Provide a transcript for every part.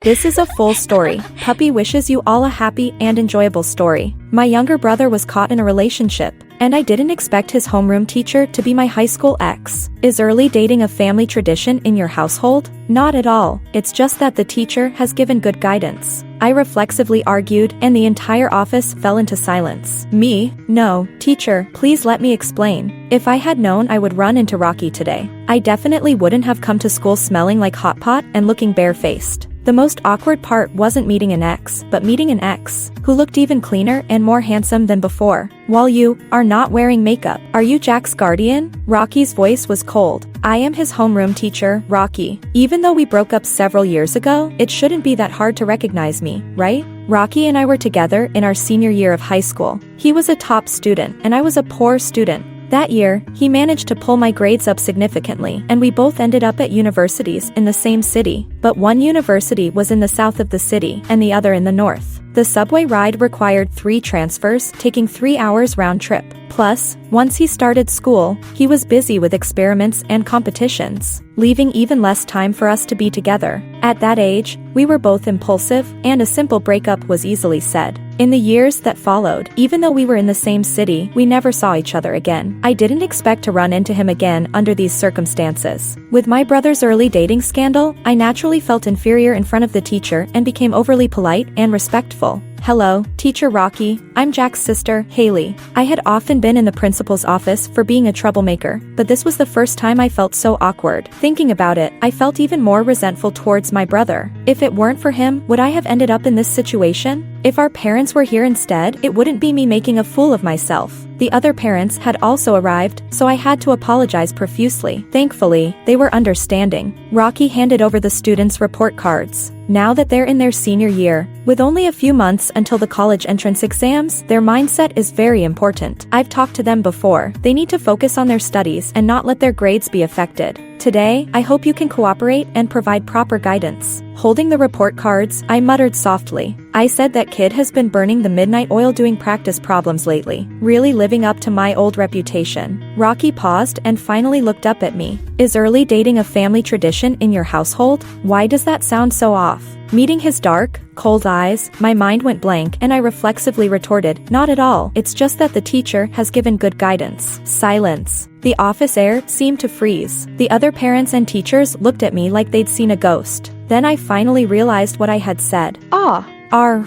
This is a full story. Puppy wishes you all a happy and enjoyable story. My younger brother was caught in a relationship, and I didn't expect his homeroom teacher to be my high school ex. Is early dating a family tradition in your household? Not at all. It's just that the teacher has given good guidance. I reflexively argued, and the entire office fell into silence. Me? No, teacher, please let me explain. If I had known I would run into Rocky today, I definitely wouldn't have come to school smelling like hot pot and looking barefaced. The most awkward part wasn't meeting an ex, but meeting an ex, who looked even cleaner and more handsome than before. While you are not wearing makeup, are you Jack's guardian? Rocky's voice was cold. I am his homeroom teacher, Rocky. Even though we broke up several years ago, it shouldn't be that hard to recognize me, right? Rocky and I were together in our senior year of high school. He was a top student, and I was a poor student. That year, he managed to pull my grades up significantly, and we both ended up at universities in the same city. But one university was in the south of the city, and the other in the north. The subway ride required 3 transfers, taking 3 hours round trip. Plus, once he started school, he was busy with experiments and competitions, leaving even less time for us to be together. At that age, we were both impulsive, and a simple breakup was easily said. In the years that followed, even though we were in the same city, we never saw each other again. I didn't expect to run into him again under these circumstances. With my brother's early dating scandal, I naturally felt inferior in front of the teacher and became overly polite and respectful. Hello, Teacher Rocky, I'm Jack's sister, Haley. I had often been in the principal's office for being a troublemaker, but this was the first time I felt so awkward. Thinking about it, I felt even more resentful towards my brother. If it weren't for him, would I have ended up in this situation? If our parents were here instead, it wouldn't be me making a fool of myself. The other parents had also arrived, so I had to apologize profusely. Thankfully, they were understanding. Rocky handed over the students' report cards. Now that they're in their senior year, with only a few months until the college entrance exams, their mindset is very important. I've talked to them before. They need to focus on their studies and not let their grades be affected. Today, I hope you can cooperate and provide proper guidance. Holding the report cards, I muttered softly. I said that kid has been burning the midnight oil doing practice problems lately, really living up to my old reputation. Rocky paused and finally looked up at me. Is early dating a family tradition in your household? Why does that sound so off? Meeting his dark, cold eyes, my mind went blank and I reflexively retorted, not at all, it's just that the teacher has given good guidance. Silence. The office air seemed to freeze. The other parents and teachers looked at me like they'd seen a ghost. Then I finally realized what I had said.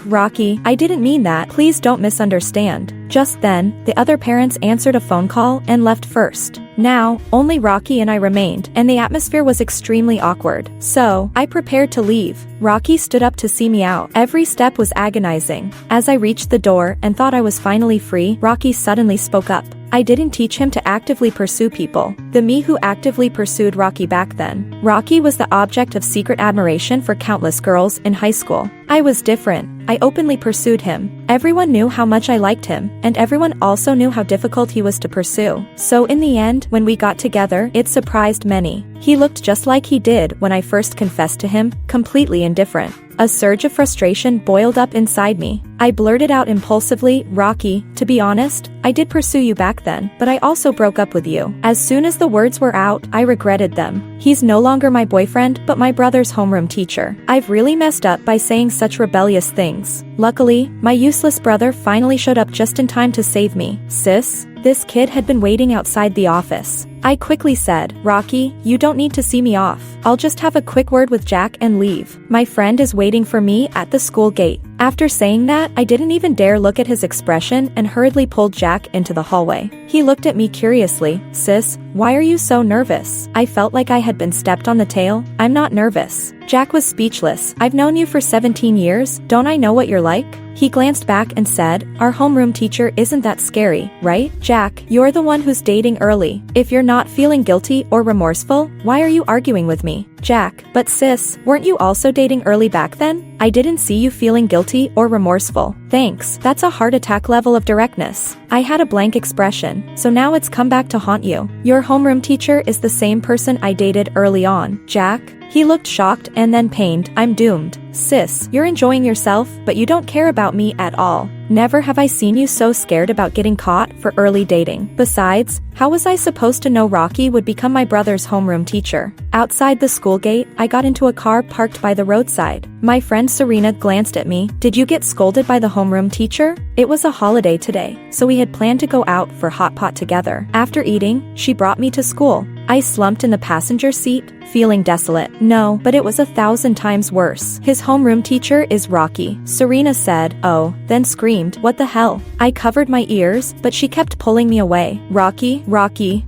Rocky, I didn't mean that. Please don't misunderstand. Just then, the other parents answered a phone call and left first. Now, only Rocky and I remained, and the atmosphere was extremely awkward. So, I prepared to leave. Rocky stood up to see me out. Every step was agonizing. As I reached the door and thought I was finally free, Rocky suddenly spoke up. I didn't teach him to actively pursue people. The me who actively pursued Rocky back then. Rocky was the object of secret admiration for countless girls in high school. I was different. I openly pursued him. Everyone knew how much I liked him, and everyone also knew how difficult he was to pursue. So in the end, when we got together, it surprised many. He looked just like he did when I first confessed to him, completely indifferent. A surge of frustration boiled up inside me. I blurted out impulsively, Rocky, to be honest, I did pursue you back then, but I also broke up with you. As soon as the words were out, I regretted them. He's no longer my boyfriend, but my brother's homeroom teacher. I've really messed up by saying such rebellious things. Luckily, my useless brother finally showed up just in time to save me. Sis, this kid had been waiting outside the office. I quickly said, Rocky, you don't need to see me off. I'll just have a quick word with Jack and leave. My friend is waiting for me at the school gate. After saying that, I didn't even dare look at his expression and hurriedly pulled Jack into the hallway. He looked at me curiously. Sis, why are you so nervous? I felt like I had been stepped on the tail. I'm not nervous. Jack was speechless. I've known you for 17 years. Don't I know what you're like? He glanced back and said, our homeroom teacher isn't that scary, right? Jack, you're the one who's dating early. If you're not feeling guilty or remorseful, why are you arguing with me? Jack, but sis, weren't you also dating early back then? I didn't see you feeling guilty or remorseful. Thanks, that's a heart attack level of directness. I had a blank expression, so now it's come back to haunt you. Your homeroom teacher is the same person I dated early on. Jack? He looked shocked and then pained. I'm doomed. Sis, you're enjoying yourself, but you don't care about me at all. Never have I seen you so scared about getting caught for early dating. Besides, how was I supposed to know Rocky would become my brother's homeroom teacher? Outside the school gate, I got into a car parked by the roadside. My friend Serena glanced at me. Did you get scolded by the homeroom teacher? It was a holiday today, so we had planned to go out for hot pot together. After eating, she brought me to school. I slumped in the passenger seat, feeling desolate. No, but it was 1,000 times worse. His homeroom teacher is Rocky. Serena said, oh, then screamed, what the hell? I covered my ears, but she kept pulling me away. Rocky,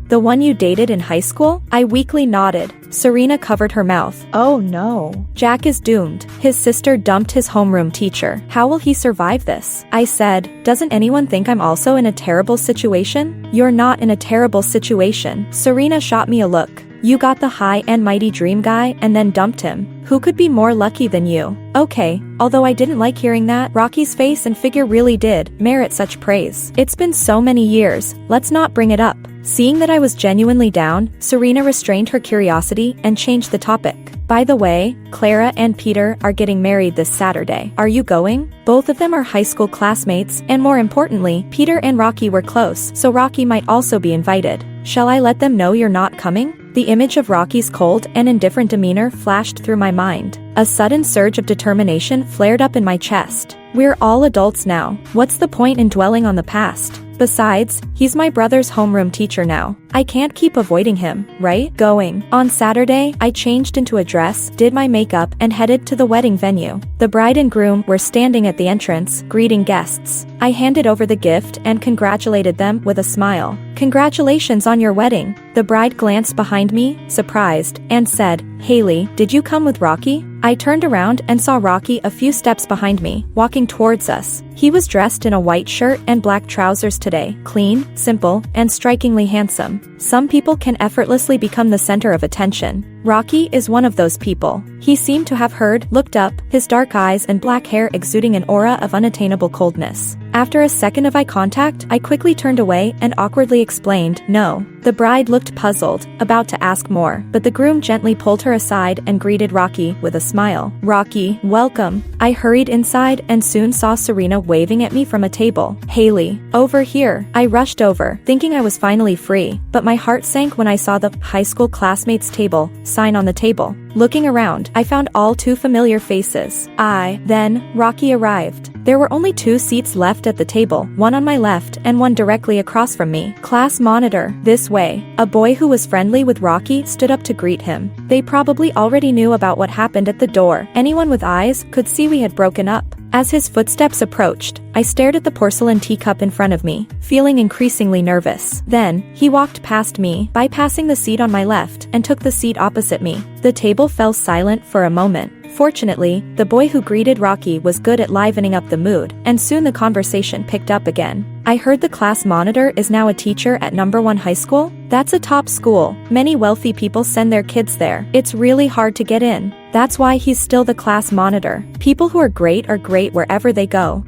the one you dated in high school? I weakly nodded. Serena covered her mouth. Oh no. Jack is doomed. His sister dumped his homeroom teacher. How will he survive this? I said, doesn't anyone think I'm also in a terrible situation? You're not in a terrible situation. Serena shot me a look. You got the high and mighty dream guy and then dumped him. Who could be more lucky than you? Okay, although I didn't like hearing that, Rocky's face and figure really did merit such praise. It's been so many years, let's not bring it up. Seeing that I was genuinely down, Serena restrained her curiosity and changed the topic. By the way, Clara and Peter are getting married this Saturday. Are you going? Both of them are high school classmates, and more importantly, Peter and Rocky were close, so Rocky might also be invited. Shall I let them know you're not coming? The image of Rocky's cold and indifferent demeanor flashed through my mind. A sudden surge of determination flared up in my chest. We're all adults now. What's the point in dwelling on the past? Besides, he's my brother's homeroom teacher now. I can't keep avoiding him, right? Going. On Saturday, I changed into a dress, did my makeup, and headed to the wedding venue. The bride and groom were standing at the entrance, greeting guests. I handed over the gift and congratulated them with a smile. Congratulations on your wedding. The bride glanced behind me, surprised, and said, Haley, did you come with Rocky? I turned around and saw Rocky a few steps behind me, walking towards us. He was dressed in a white shirt and black trousers today, clean, simple, and strikingly handsome. Some people can effortlessly become the center of attention. Rocky is one of those people. He seemed to have heard, looked up, his dark eyes and black hair exuding an aura of unattainable coldness. After a second of eye contact, I quickly turned away and awkwardly explained, no. The bride looked puzzled, about to ask more, but the groom gently pulled her aside and greeted Rocky with a smile. Rocky, welcome. I hurried inside and soon saw Serena waving at me from a table. Haley, over here. I rushed over, thinking I was finally free, but my heart sank when I saw the high school classmates table sign on the table. Looking around, I found all too familiar faces. Then, Rocky arrived. There were only 2 seats left at the table, one on my left and one directly across from me. Class monitor, this way. A boy who was friendly with Rocky stood up to greet him. They probably already knew about what happened at the door. Anyone with eyes could see we had broken up. As his footsteps approached, I stared at the porcelain teacup in front of me, feeling increasingly nervous. Then, he walked past me, bypassing the seat on my left, and took the seat opposite me. The table fell silent for a moment. Fortunately, the boy who greeted Rocky was good at livening up the mood, and soon the conversation picked up again. I heard the class monitor is now a teacher at number 1 high school? That's a top school. Many wealthy people send their kids there. It's really hard to get in. That's why he's still the class monitor. People who are great wherever they go.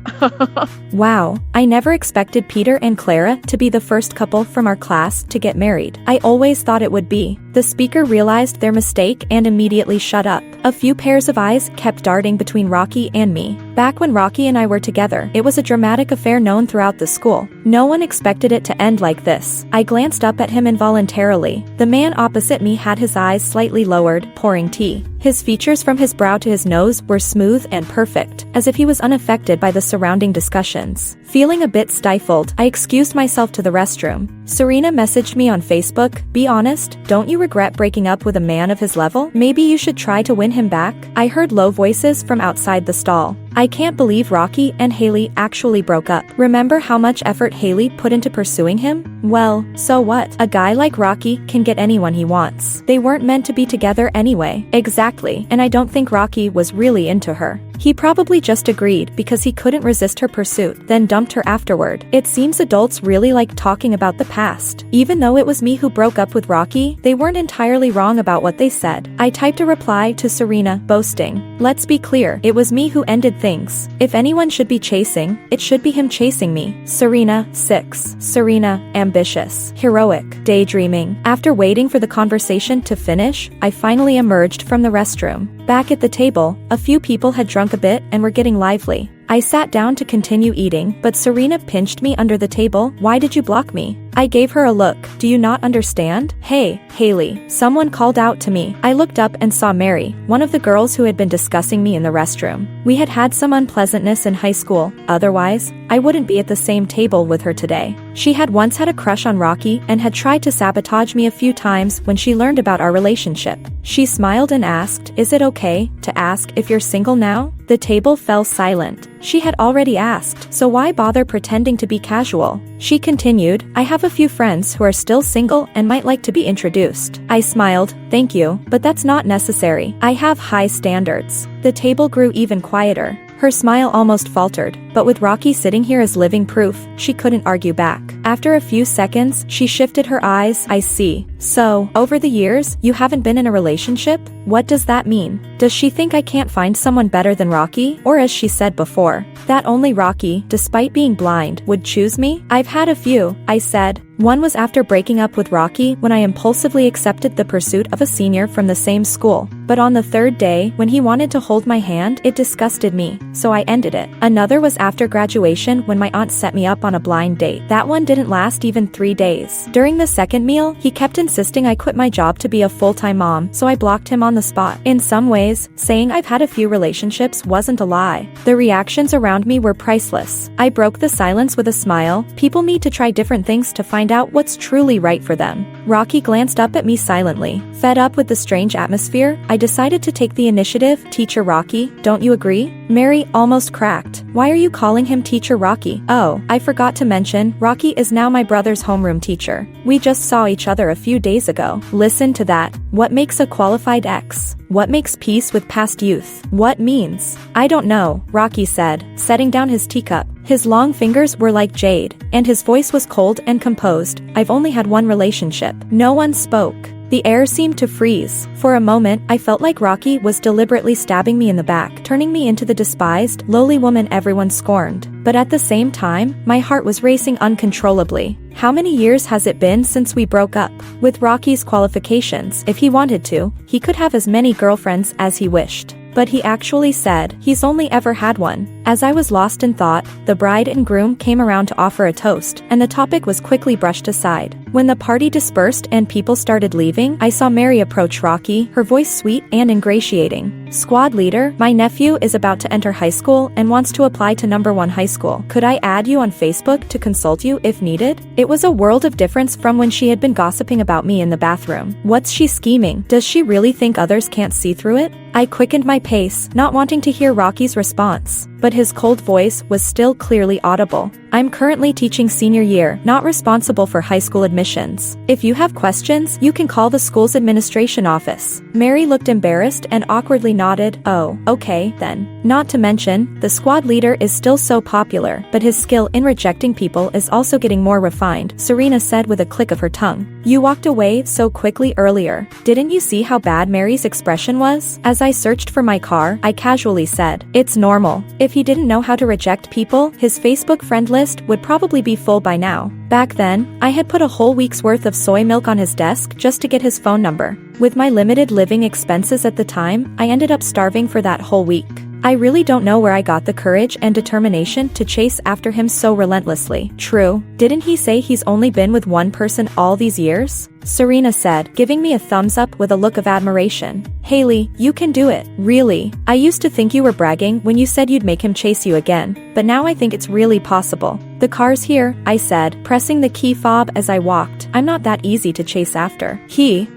Wow, I never expected Peter and Clara to be the first couple from our class to get married. I always thought it would be. The speaker realized their mistake and immediately shut up. A few pairs of eyes kept darting between Rocky and me. Back when Rocky and I were together, it was a dramatic affair known throughout the school. No one expected it to end like this. I glanced up at him involuntarily. The man opposite me had his eyes slightly lowered, pouring tea. His features from his brow to his nose were smooth and perfect, as if he was unaffected by the surrounding discussions. Feeling a bit stifled, I excused myself to the restroom. Serena messaged me on Facebook, be honest, don't you regret breaking up with a man of his level? Maybe you should try to win him back? I heard low voices from outside the stall. I can't believe Rocky and Haley actually broke up. Remember how much effort Haley put into pursuing him? Well, so what? A guy like Rocky can get anyone he wants. They weren't meant to be together anyway. Exactly, and I don't think Rocky was really into her. He probably just agreed because he couldn't resist her pursuit, then dumped her afterward. It seems adults really like talking about the past. Even though it was me who broke up with Rocky, they weren't entirely wrong about what they said. I typed a reply to Serena, boasting, let's be clear, it was me who ended things. If anyone should be chasing, it should be him chasing me. Serena, 6. Serena, ambitious, heroic, daydreaming. After waiting for the conversation to finish, I finally emerged from the restroom. Back at the table, a few people had drunk a bit and were getting lively. I sat down to continue eating, but Serena pinched me under the table. Why did you block me? I gave her a look. Do you not understand? Hey, Haley, someone called out to me. I looked up and saw Mary, one of the girls who had been discussing me in the restroom. We had had some unpleasantness in high school, otherwise, I wouldn't be at the same table with her today. She had once had a crush on Rocky and had tried to sabotage me a few times when she learned about our relationship. She smiled and asked, "Is it okay to ask if you're single now?" The table fell silent. She had already asked, so why bother pretending to be casual? She continued, "I have a few friends who are still single and might like to be introduced." I smiled, "Thank you, but that's not necessary. I have high standards." The table grew even quieter. Her smile almost faltered, but with Rocky sitting here as living proof, she couldn't argue back. After a few seconds, she shifted her eyes. "I see. So, over the years, you haven't been in a relationship? What does that mean? Does she think I can't find someone better than Rocky? Or as she said before, that only Rocky, despite being blind, would choose me?" "I've had a few," I said. One was after breaking up with Rocky when I impulsively accepted the pursuit of a senior from the same school. But on the third day, when he wanted to hold my hand, it disgusted me, so I ended it. Another was after graduation when my aunt set me up on a blind date. That one didn't last even 3 days. During the second meal, he kept insisting I quit my job to be a full-time mom, so I blocked him on the spot. In some ways, saying I've had a few relationships wasn't a lie. The reactions around me were priceless. I broke the silence with a smile. People need to try different things to find out what's truly right for them. Rocky glanced up at me silently. Fed up with the strange atmosphere, I decided to take the initiative. "Teacher Rocky, don't you agree?" Mary almost cracked. "Why are you calling him Teacher Rocky?" "Oh, I forgot to mention, Rocky is now my brother's homeroom teacher. We just saw each other a few days ago." Listen to that. What makes a qualified ex? What makes peace with past youth? What means? "I don't know," Rocky said, setting down his teacup. His long fingers were like jade, and his voice was cold and composed. "I've only had one relationship." No one spoke. The air seemed to freeze. For a moment, I felt like Rocky was deliberately stabbing me in the back, turning me into the despised, lowly woman everyone scorned. But at the same time, my heart was racing uncontrollably. How many years has it been since we broke up? With Rocky's qualifications, if he wanted to, he could have as many girlfriends as he wished. But he actually said he's only ever had one. As I was lost in thought, the bride and groom came around to offer a toast, and the topic was quickly brushed aside. When the party dispersed and people started leaving, I saw Mary approach Rocky, her voice sweet and ingratiating. "Squad leader, my nephew is about to enter high school and wants to apply to number 1 high school. Could I add you on Facebook to consult you if needed?" It was a world of difference from when she had been gossiping about me in the bathroom. What's she scheming? Does she really think others can't see through it? I quickened my pace, not wanting to hear Rocky's response, but his cold voice was still clearly audible. "I'm currently teaching senior year, not responsible for high school admissions. If you have questions, you can call the school's administration office." Mary looked embarrassed and awkwardly nodded. "Oh, okay, then. Not to mention, the squad leader is still so popular, but his skill in rejecting people is also getting more refined," Serena said with a click of her tongue. "You walked away so quickly earlier. Didn't you see how bad Mary's expression was?" As I searched for my car, I casually said, "It's normal. If he didn't know how to reject people, his Facebook friend list would probably be full by now." Back then, I had put a whole week's worth of soy milk on his desk just to get his phone number. With my limited living expenses at the time, I ended up starving for that whole week. I really don't know where I got the courage and determination to chase after him so relentlessly. "True. Didn't he say he's only been with one person all these years?" Serena said, giving me a thumbs up with a look of admiration. "Haley, you can do it. Really. I used to think you were bragging when you said you'd make him chase you again, but now I think it's really possible." "The car's here," I said, pressing the key fob as I walked. "I'm not that easy to chase after."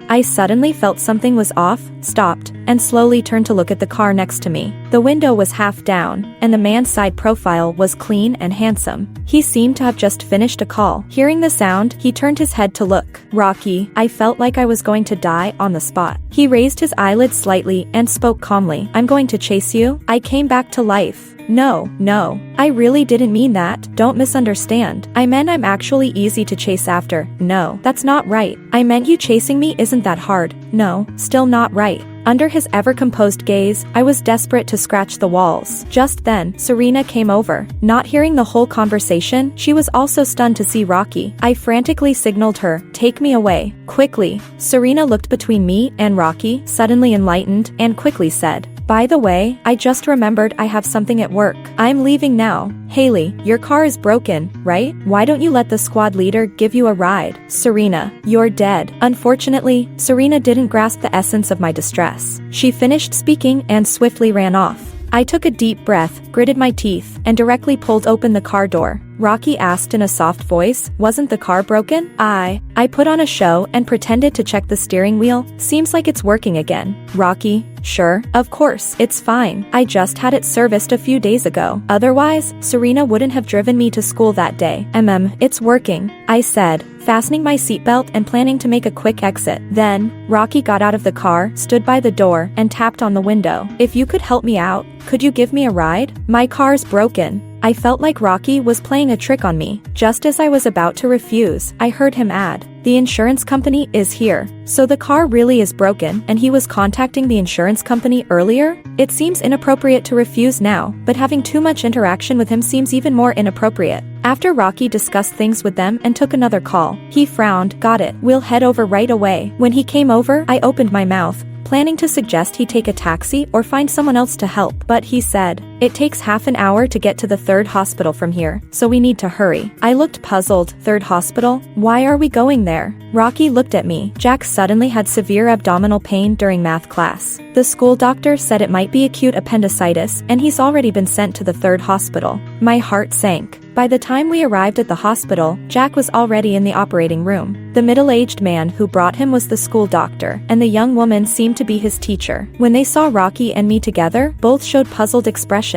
I suddenly felt something was off, stopped, and slowly turned to look at the car next to me. The window was half down, and the man's side profile was clean and handsome. He seemed to have just finished a call. Hearing the sound, he turned his head to look. "Rocky." I felt like I was going to die on the spot. He raised his eyelids slightly and spoke calmly. "I'm going to chase you?" I came back to life. No, I really didn't mean that. Don't misunderstand. I meant I'm actually easy to chase after. No, that's not right. I meant you chasing me isn't that hard. No, still not right. Under his ever-composed gaze, I was desperate to scratch the walls. Just then, Serena came over. Not hearing the whole conversation, she was also stunned to see Rocky. I frantically signaled her, "Take me away. Quickly." Serena looked between me and Rocky, suddenly enlightened, and quickly said, By the way, I just remembered I have something at work. I'm leaving now. Haley, your car is broken, right? Why don't you let the squad leader give you a ride? Serena, you're dead. Unfortunately, Serena didn't grasp the essence of my distress. She finished speaking and swiftly ran off. I took a deep breath, gritted my teeth, and directly pulled open the car door. Rocky asked in a soft voice, wasn't the car broken? I put on a show and pretended to check the steering wheel. Seems like it's working again. Rocky, sure, of course, it's fine. I just had it serviced a few days ago. Otherwise, Serena wouldn't have driven me to school that day. It's working, I said, fastening my seatbelt and planning to make a quick exit. Then, Rocky got out of the car, stood by the door, and tapped on the window. If you could help me out, could you give me a ride? My car's broken. I felt like Rocky was playing a trick on me. Just as I was about to refuse, I heard him add, the insurance company is here. So the car really is broken, and he was contacting the insurance company earlier? It seems inappropriate to refuse now, but having too much interaction with him seems even more inappropriate. After Rocky discussed things with them and took another call, he frowned, got it, we'll head over right away. When he came over, I opened my mouth, planning to suggest he take a taxi or find someone else to help, but he said, it takes half an hour to get to the third hospital from here, so we need to hurry. I looked puzzled. Third hospital? Why are we going there? Rocky looked at me. Jack suddenly had severe abdominal pain during math class. The school doctor said it might be acute appendicitis, and he's already been sent to the third hospital. My heart sank. By the time we arrived at the hospital, Jack was already in the operating room. The middle-aged man who brought him was the school doctor, and the young woman seemed to be his teacher. When they saw Rocky and me together, both showed puzzled expressions.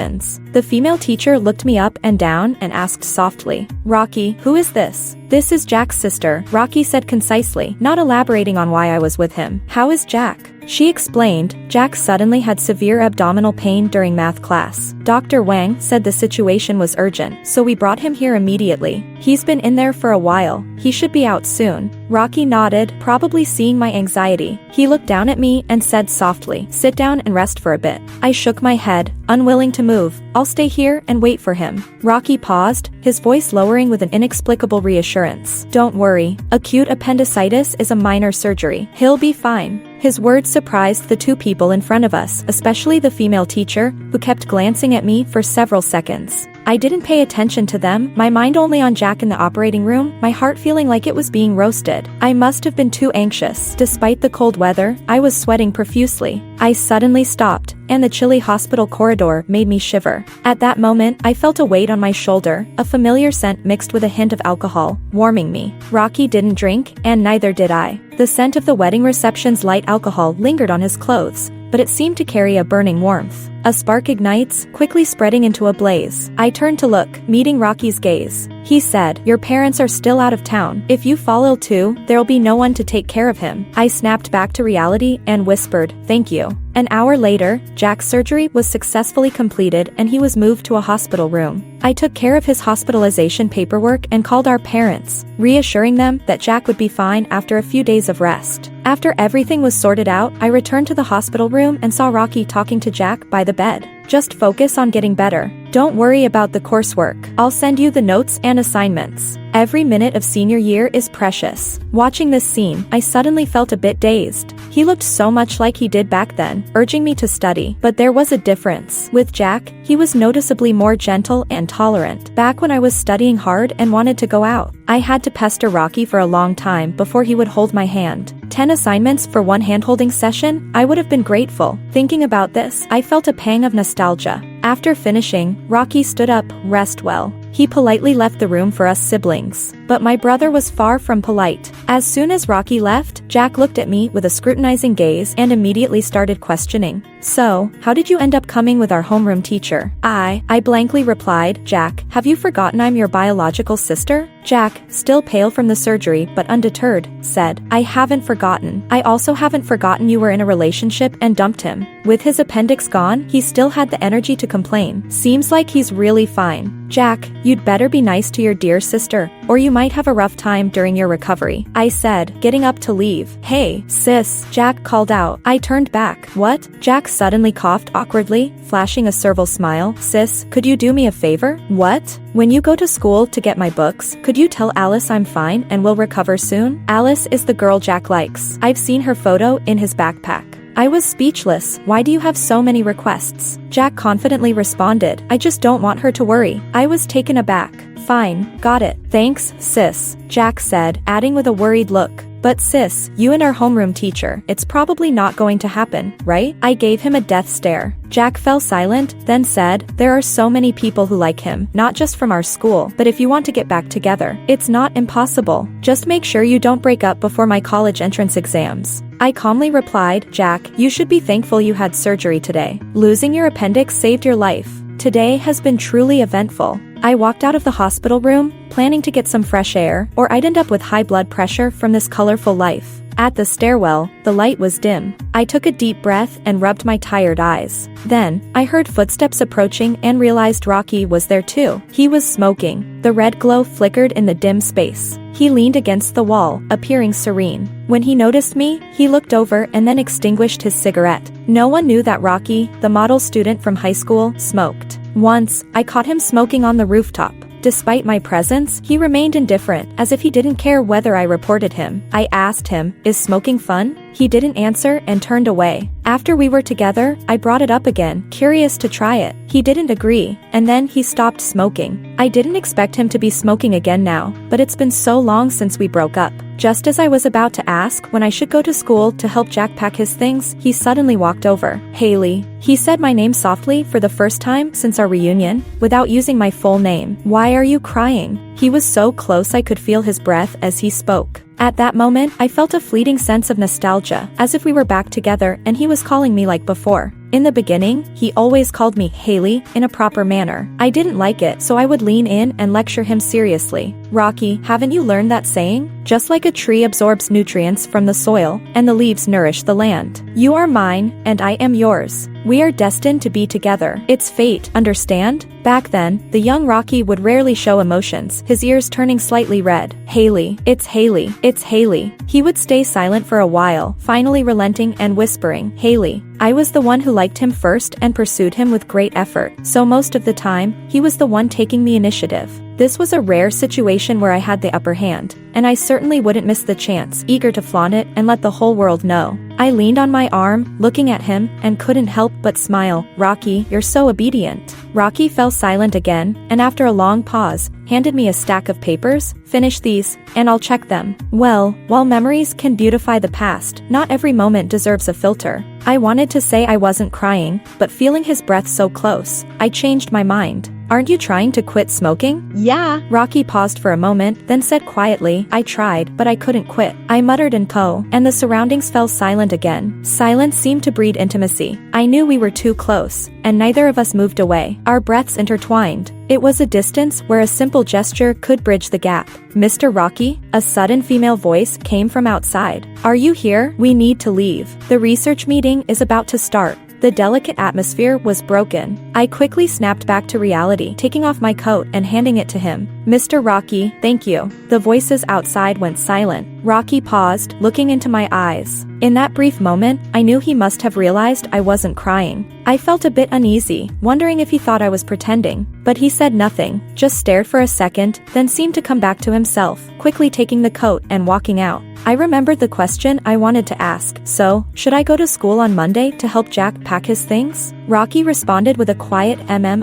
The female teacher looked me up and down and asked softly, Rocky, who is this? This is Jack's sister, Rocky said concisely, not elaborating on why I was with him. How is Jack? She explained, Jack suddenly had severe abdominal pain during math class. Dr. Wang said the situation was urgent, so we brought him here immediately. He's been in there for a while. He should be out soon. Rocky nodded, probably seeing my anxiety. He looked down at me and said softly, sit down and rest for a bit. I shook my head, unwilling to move. I'll stay here and wait for him. Rocky paused, his voice lowering with an inexplicable reassurance. Don't worry. Acute appendicitis is a minor surgery. He'll be fine. His words surprised the two people in front of us, especially the female teacher, who kept glancing at me for several seconds. I didn't pay attention to them, my mind only on Jack in the operating room, my heart feeling like it was being roasted. I must have been too anxious. Despite the cold weather, I was sweating profusely. I suddenly stopped, and the chilly hospital corridor made me shiver. At that moment, I felt a weight on my shoulder, a familiar scent mixed with a hint of alcohol, warming me. Rocky didn't drink, and neither did I. The scent of the wedding reception's light alcohol lingered on his clothes, but it seemed to carry a burning warmth. A spark ignites, quickly spreading into a blaze. I turned to look, meeting Rocky's gaze. He said, your parents are still out of town. If you fall ill too, there'll be no one to take care of him. I snapped back to reality and whispered, thank you. An hour later, Jack's surgery was successfully completed and he was moved to a hospital room. I took care of his hospitalization paperwork and called our parents, reassuring them that Jack would be fine after a few days of rest. After everything was sorted out, I returned to the hospital room and saw Rocky talking to Jack by the bed. Just focus on getting better. Don't worry about the coursework. I'll send you the notes and assignments. Every minute of senior year is precious. Watching this scene, I suddenly felt a bit dazed. He looked so much like he did back then, urging me to study. But there was a difference. With Jack, he was noticeably more gentle and tolerant. Back when I was studying hard and wanted to go out, I had to pester Rocky for a long time before he would hold my hand. 10 assignments for one hand-holding session? I would have been grateful. Thinking about this, I felt a pang of nostalgia. After finishing, Rocky stood up, rest well. He politely left the room for us siblings. But my brother was far from polite. As soon as Rocky left, Jack looked at me with a scrutinizing gaze and immediately started questioning. So, how did you end up coming with our homeroom teacher? I blankly replied, Jack, have you forgotten I'm your biological sister? Jack, still pale from the surgery but undeterred, said, I haven't forgotten. I also haven't forgotten you were in a relationship and dumped him. With his appendix gone, he still had the energy to complain. Seems like he's really fine. Jack, you'd better be nice to your dear sister, or you might have a rough time during your recovery, I said, getting up to leave. Hey, sis, Jack called out. I turned back. What? Jack suddenly coughed awkwardly, flashing a servile smile. Sis, could you do me a favor? What? When you go to school to get my books, could you tell Alice I'm fine and will recover soon? Alice is the girl Jack likes. I've seen her photo in his backpack. I was speechless. Why do you have so many requests? Jack confidently responded. I just don't want her to worry. I was taken aback. Fine, got it. Thanks, sis, Jack said, adding with a worried look. But sis, you and our homeroom teacher, it's probably not going to happen, right? I gave him a death stare. Jack fell silent, then said, there are so many people who like him, not just from our school, but if you want to get back together, it's not impossible. Just make sure you don't break up before my college entrance exams. I calmly replied, Jack, you should be thankful you had surgery today. Losing your appendix saved your life. Today has been truly eventful. I walked out of the hospital room, planning to get some fresh air, or I'd end up with high blood pressure from this colorful life. At the stairwell, the light was dim. I took a deep breath and rubbed my tired eyes. Then, I heard footsteps approaching and realized Rocky was there too. He was smoking. The red glow flickered in the dim space. He leaned against the wall, appearing serene. When he noticed me, he looked over and then extinguished his cigarette. No one knew that Rocky, the model student from high school, smoked. Once, I caught him smoking on the rooftop. Despite my presence, he remained indifferent, as if he didn't care whether I reported him. I asked him, is smoking fun? He didn't answer and turned away. After we were together, I brought it up again, curious to try it. He didn't agree, and then he stopped smoking. I didn't expect him to be smoking again now, but it's been so long since we broke up. Just as I was about to ask when I should go to school to help Jack pack his things, he suddenly walked over. Haley. He said my name softly for the first time since our reunion, without using my full name. Why are you crying? He was so close I could feel his breath as he spoke. At that moment, I felt a fleeting sense of nostalgia, as if we were back together and he was calling me like before. In the beginning, he always called me Haley in a proper manner. I didn't like it, so I would lean in and lecture him seriously. Rocky, haven't you learned that saying? Just like a tree absorbs nutrients from the soil, and the leaves nourish the land. You are mine, and I am yours. We are destined to be together. It's fate, understand? Back then, the young Rocky would rarely show emotions, his ears turning slightly red. Haley, it's Haley, it's Haley. He would stay silent for a while, finally relenting and whispering, Haley. I was the one who liked him first and pursued him with great effort, so most of the time, he was the one taking the initiative. This was a rare situation where I had the upper hand, and I certainly wouldn't miss the chance, eager to flaunt it and let the whole world know. I leaned on my arm, looking at him, and couldn't help but smile. Rocky, you're so obedient. Rocky fell silent again, and after a long pause, handed me a stack of papers. Finish these, and I'll check them. Well, while memories can beautify the past, not every moment deserves a filter. I wanted to say I wasn't crying, but feeling his breath so close, I changed my mind. Aren't you trying to quit smoking? Yeah. Rocky paused for a moment, then said quietly, I tried, but I couldn't quit. I muttered in Poe, and the surroundings fell silent again. Silence seemed to breed intimacy. I knew we were too close, and neither of us moved away. Our breaths intertwined. It was a distance where a simple gesture could bridge the gap. Mr. Rocky? A sudden female voice came from outside. Are you here? We need to leave. The research meeting is about to start. The delicate atmosphere was broken. I quickly snapped back to reality, taking off my coat and handing it to him. Mr. Rocky, thank you. The voices outside went silent. Rocky paused, looking into my eyes. In that brief moment, I knew he must have realized I wasn't crying. I felt a bit uneasy, wondering if he thought I was pretending. But he said nothing, just stared for a second, then seemed to come back to himself, quickly taking the coat and walking out. I remembered the question I wanted to ask. So, should I go to school on Monday to help Jack pack his things? Rocky responded with a quiet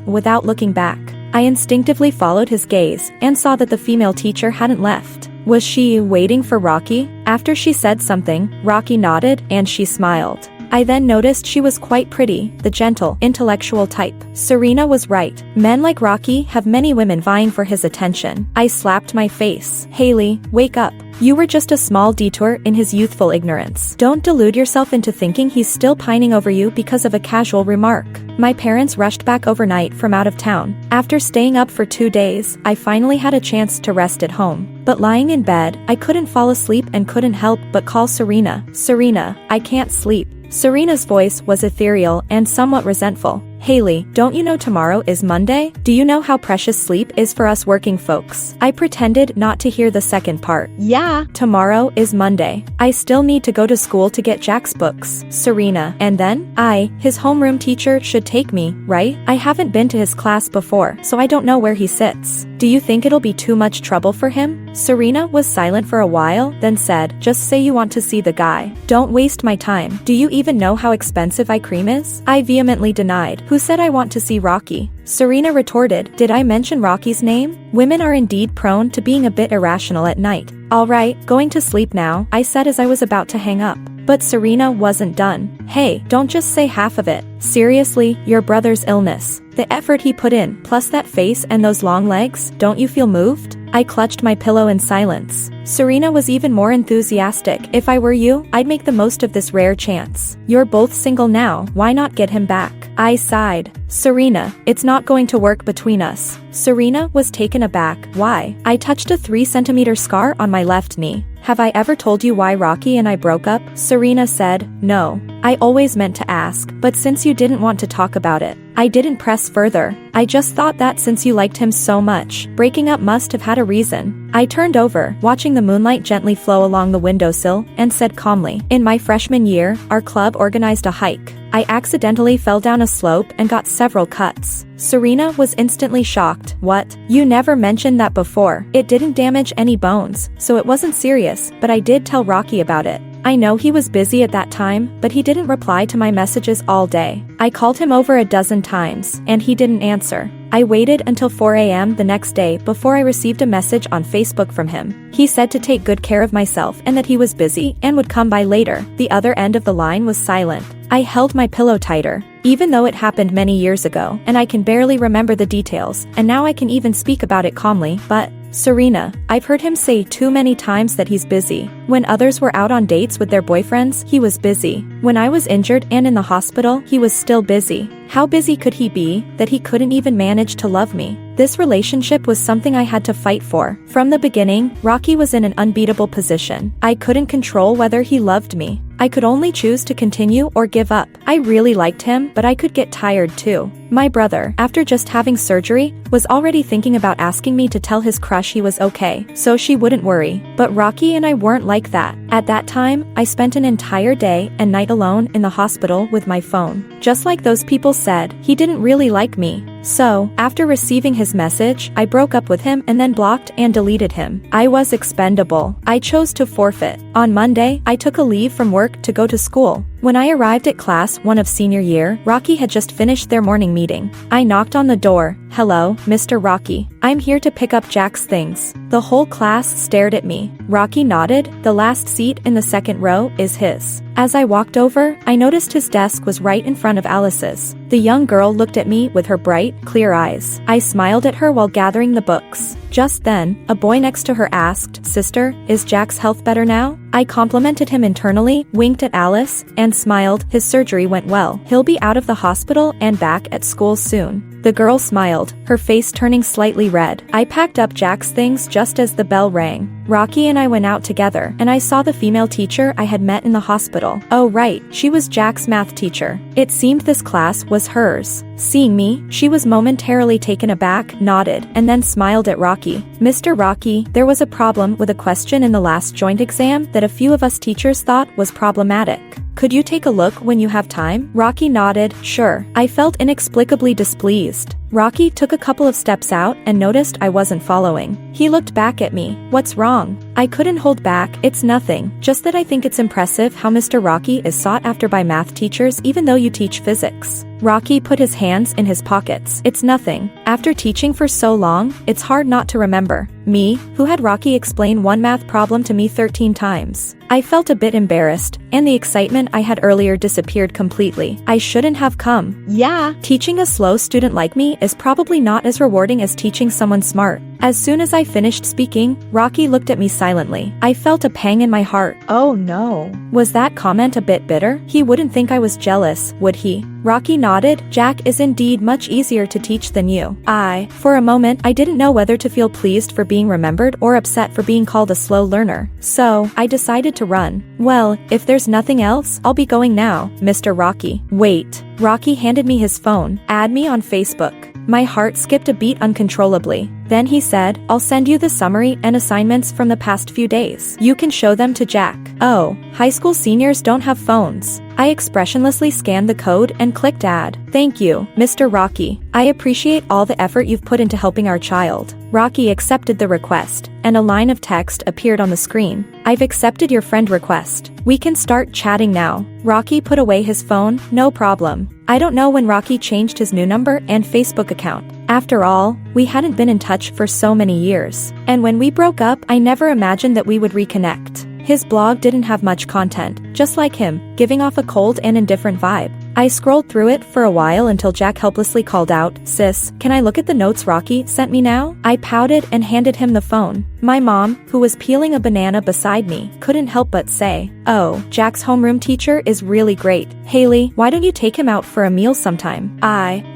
without looking back. I instinctively followed his gaze and saw that the female teacher hadn't left. Was she waiting for Rocky? After she said something, Rocky nodded and she smiled. I then noticed she was quite pretty, the gentle, intellectual type. Serena was right. Men like Rocky have many women vying for his attention. I slapped my face. Haley, wake up. You were just a small detour in his youthful ignorance. Don't delude yourself into thinking he's still pining over you because of a casual remark. My parents rushed back overnight from out of town. After staying up for 2 days, I finally had a chance to rest at home. But lying in bed, I couldn't fall asleep and couldn't help but call Serena. Serena, I can't sleep. Serena's voice was ethereal and somewhat resentful. Haley, don't you know tomorrow is Monday? Do you know how precious sleep is for us working folks? I pretended not to hear the second part. Yeah, tomorrow is Monday. I still need to go to school to get Jack's books. Serena. And then? His homeroom teacher should take me, right? I haven't been to his class before, so I don't know where he sits. Do you think it'll be too much trouble for him? Serena was silent for a while, then said, just say you want to see the guy. Don't waste my time. Do you even know how expensive eye cream is? I vehemently denied. Who said I want to see Rocky? Serena retorted, did I mention Rocky's name? Women are indeed prone to being a bit irrational at night. Alright, going to sleep now, I said as I was about to hang up. But Serena wasn't done. Hey, don't just say half of it. Seriously, your brother's illness. The effort he put in, plus that face and those long legs, don't you feel moved? I clutched my pillow in silence. Serena was even more enthusiastic. If I were you, I'd make the most of this rare chance. You're both single now, why not get him back? I sighed. Serena, it's not going to work between us. Serena was taken aback. Why? I touched a 3-centimeter scar on my left knee. Have I ever told you why Rocky and I broke up? Serena said, no. I always meant to ask, but since you didn't want to talk about it, I didn't press further. I just thought that since you liked him so much, breaking up must have had a reason. I turned over, watching the moonlight gently flow along the windowsill, and said calmly, in my freshman year, our club organized a hike. I accidentally fell down a slope and got several cuts. Serena was instantly shocked. What? You never mentioned that before. It didn't damage any bones, so it wasn't serious, but I did tell Rocky about it. I know he was busy at that time, but he didn't reply to my messages all day. I called him over a dozen times, and he didn't answer. I waited until 4 a.m. the next day before I received a message on Facebook from him. He said to take good care of myself and that he was busy and would come by later. The other end of the line was silent. I held my pillow tighter. Even though it happened many years ago, and I can barely remember the details, and now I can even speak about it calmly, but Serena, I've heard him say too many times that he's busy. When others were out on dates with their boyfriends, he was busy. When I was injured and in the hospital, he was still busy. How busy could he be, that he couldn't even manage to love me? This relationship was something I had to fight for. From the beginning, Rocky was in an unbeatable position. I couldn't control whether he loved me. I could only choose to continue or give up. I really liked him, but I could get tired too. My brother, after just having surgery, was already thinking about asking me to tell his crush he was okay, so she wouldn't worry. But Rocky and I weren't like that. At that time, I spent an entire day and night alone in the hospital with my phone. Just like those people said, he didn't really like me. So, after receiving his message, I broke up with him and then blocked and deleted him. I was expendable. I chose to forfeit. On Monday, I took a leave from work to go to school. When I arrived at class 1 of senior year, Rocky had just finished their morning meeting. I knocked on the door. Hello, Mr. Rocky. I'm here to pick up Jack's things. The whole class stared at me. Rocky nodded. The last seat in the second row is his. As I walked over, I noticed his desk was right in front of Alice's. The young girl looked at me with her bright, clear eyes. I smiled at her while gathering the books. Just then, a boy next to her asked, Sister, is Jack's health better now? I complimented him internally, winked at Alice, and smiled. His surgery went well. He'll be out of the hospital and back at school soon. The girl smiled, her face turning slightly red. I packed up Jack's things just as the bell rang. Rocky and I went out together, and I saw the female teacher I had met in the hospital. Oh right, she was Jack's math teacher. It seemed this class was hers. Seeing me, she was momentarily taken aback, nodded, and then smiled at Rocky. Mr. Rocky, there was a problem with a question in the last joint exam that a few of us teachers thought was problematic. Could you take a look when you have time? Rocky nodded, sure. I felt inexplicably displeased. Rocky took a couple of steps out and noticed I wasn't following. He looked back at me. What's wrong? I couldn't hold back. It's nothing. Just that I think it's impressive how Mr. Rocky is sought after by math teachers even though you teach physics. Rocky put his hands in his pockets. It's nothing. After teaching for so long, it's hard not to remember. Me, who had Rocky explain one math problem to me 13 times. I felt a bit embarrassed, and the excitement I had earlier disappeared completely. I shouldn't have come. Yeah, teaching a slow student like me is probably not as rewarding as teaching someone smart. As soon as I finished speaking, Rocky looked at me silently. I felt a pang in my heart. Oh no. Was that comment a bit bitter? He wouldn't think I was jealous, would he? Rocky nodded. Jack is indeed much easier to teach than you. For a moment, I didn't know whether to feel pleased for being remembered or upset for being called a slow learner. So, I decided to run. Well, if there's nothing else, I'll be going now, Mr. Rocky. Wait. Rocky handed me his phone. Add me on Facebook. My heart skipped a beat uncontrollably. Then he said, I'll send you the summary and assignments from the past few days. You can show them to Jack. Oh, high school seniors don't have phones. I expressionlessly scanned the code and clicked add. Thank you, Mr. Rocky. I appreciate all the effort you've put into helping our child. Rocky accepted the request, and a line of text appeared on the screen. I've accepted your friend request. We can start chatting now. Rocky put away his phone. No problem. I don't know when Rocky changed his new number and Facebook account. After all, we hadn't been in touch for so many years. And when we broke up, I never imagined that we would reconnect. His blog didn't have much content, just like him, giving off a cold and indifferent vibe. I scrolled through it for a while until Jack helplessly called out, Sis, can I look at the notes Rocky sent me now? I pouted and handed him the phone. My mom, who was peeling a banana beside me, couldn't help but say, Oh, Jack's homeroom teacher is really great. Haley, why don't you take him out for a meal sometime?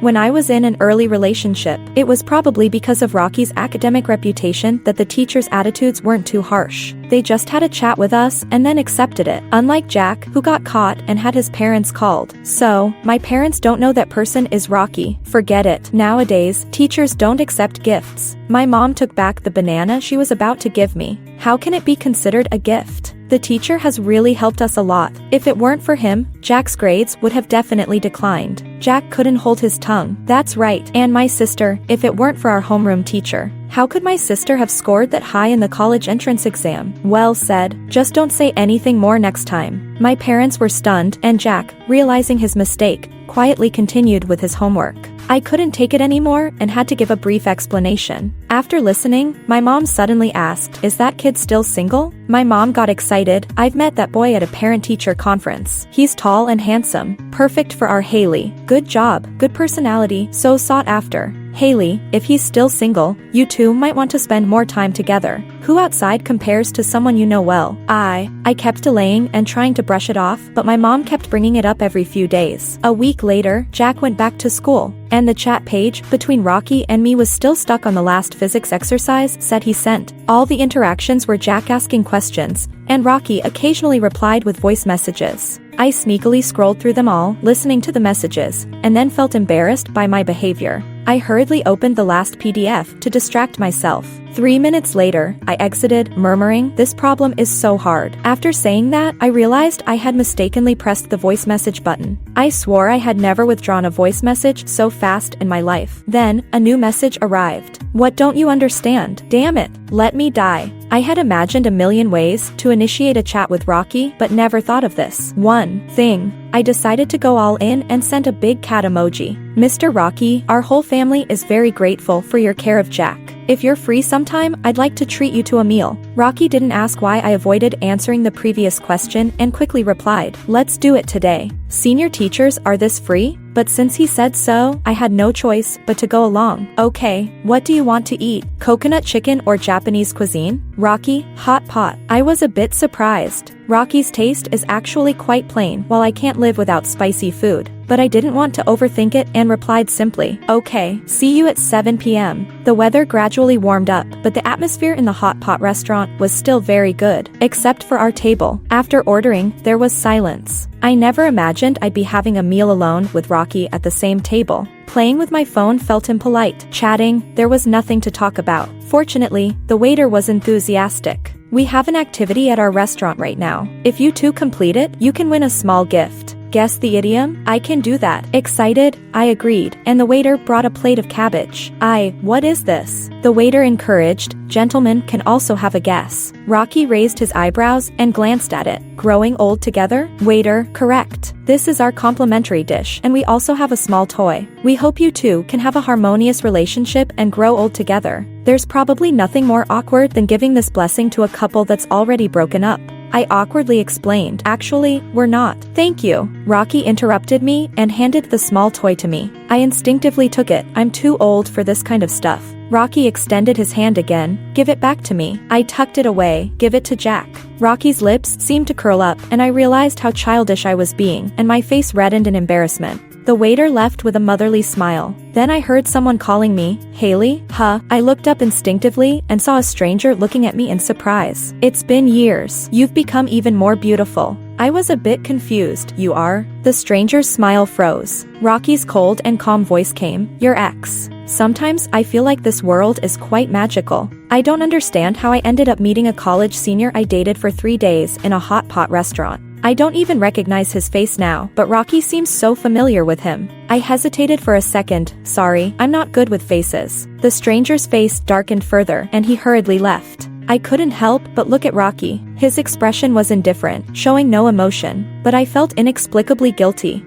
When I was in an early relationship, it was probably because of Rocky's academic reputation that the teacher's attitudes weren't too harsh. They just had a chat with us and then accepted it. Unlike Jack, who got caught and had his parents called. So, my parents don't know that person is Rocky. Forget it. Nowadays, teachers don't accept gifts. My mom took back the banana she was about to give me. How can it be considered a gift? The teacher has really helped us a lot. If it weren't for him, Jack's grades would have definitely declined. Jack couldn't hold his tongue. That's right. And my sister, if it weren't for our homeroom teacher. How could my sister have scored that high in the college entrance exam? Well said. Just don't say anything more next time. My parents were stunned, and Jack, realizing his mistake, quietly continued with his homework. I couldn't take it anymore and had to give a brief explanation. After listening, my mom suddenly asked, Is that kid still single? My mom got excited. I've met that boy at a parent-teacher conference. He's tall and handsome. Perfect for our Haley. Good job. Good personality. So sought after. Haley, if he's still single, you two might want to spend more time together. Who outside compares to someone you know well? I kept delaying and trying to brush it off, but my mom kept bringing it up every few days. A week later, Jack went back to school, and the chat page between Rocky and me was still stuck on the last physics exercise said he sent. All the interactions were Jack asking questions, and Rocky occasionally replied with voice messages. I sneakily scrolled through them all, listening to the messages, and then felt embarrassed by my behavior. I hurriedly opened the last PDF to distract myself. 3 minutes later, I exited, murmuring, This problem is so hard. After saying that, I realized I had mistakenly pressed the voice message button. I swore I had never withdrawn a voice message so fast in my life. Then, a new message arrived. What don't you understand? Damn it. Let me die. I had imagined a million ways to initiate a chat with Rocky, but never thought of this one thing. I decided to go all in and sent a big cat emoji. Mr. Rocky, our whole family is very grateful for your care of Jack. If you're free sometime, I'd like to treat you to a meal. Rocky didn't ask why I avoided answering the previous question and quickly replied, Let's do it today. Senior teachers are this free? But since he said so, I had no choice but to go along. Okay, what do you want to eat? Coconut chicken or Japanese cuisine? Rocky, hot pot. I was a bit surprised. Rocky's taste is actually quite plain, while I can't live without spicy food. But I didn't want to overthink it and replied simply, Okay, see you at 7 p.m. The weather gradually warmed up, but the atmosphere in the hot pot restaurant was still very good, except for our table. After ordering, there was silence. I never imagined I'd be having a meal alone with Rocky at the same table. Playing with my phone felt impolite. Chatting, there was nothing to talk about. Fortunately, the waiter was enthusiastic. We have an activity at our restaurant right now. If you two complete it, you can win a small gift. Guess the idiom? I can do that. Excited, I agreed, and the waiter brought a plate of cabbage. What is this? The waiter encouraged, Gentlemen can also have a guess. Rocky raised his eyebrows and glanced at it. Growing old together? Waiter, correct. This is our complimentary dish, and we also have a small toy. We hope you two can have a harmonious relationship and grow old together. There's probably nothing more awkward than giving this blessing to a couple that's already broken up. I awkwardly explained, Actually, we're not. Thank you. Rocky interrupted me and handed the small toy to me. I instinctively took it. I'm too old for this kind of stuff. Rocky extended his hand again. Give it back to me. I tucked it away. Give it to Jack. Rocky's lips seemed to curl up, and I realized how childish I was being, and my face reddened in embarrassment. The waiter left with a motherly smile. Then I heard someone calling me, Haley, huh? I looked up instinctively and saw a stranger looking at me in surprise. It's been years. You've become even more beautiful. I was a bit confused. You are? The stranger's smile froze. Rocky's cold and calm voice came, your ex. Sometimes I feel like this world is quite magical. I don't understand how I ended up meeting a college senior I dated for 3 days in a hot pot restaurant. I don't even recognize his face now, but Rocky seems so familiar with him. I hesitated for a second. Sorry, I'm not good with faces. The stranger's face darkened further, and he hurriedly left. I couldn't help but look at Rocky. His expression was indifferent, showing no emotion, but I felt inexplicably guilty.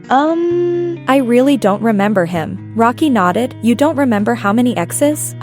I really don't remember him. Rocky nodded. You don't remember how many exes?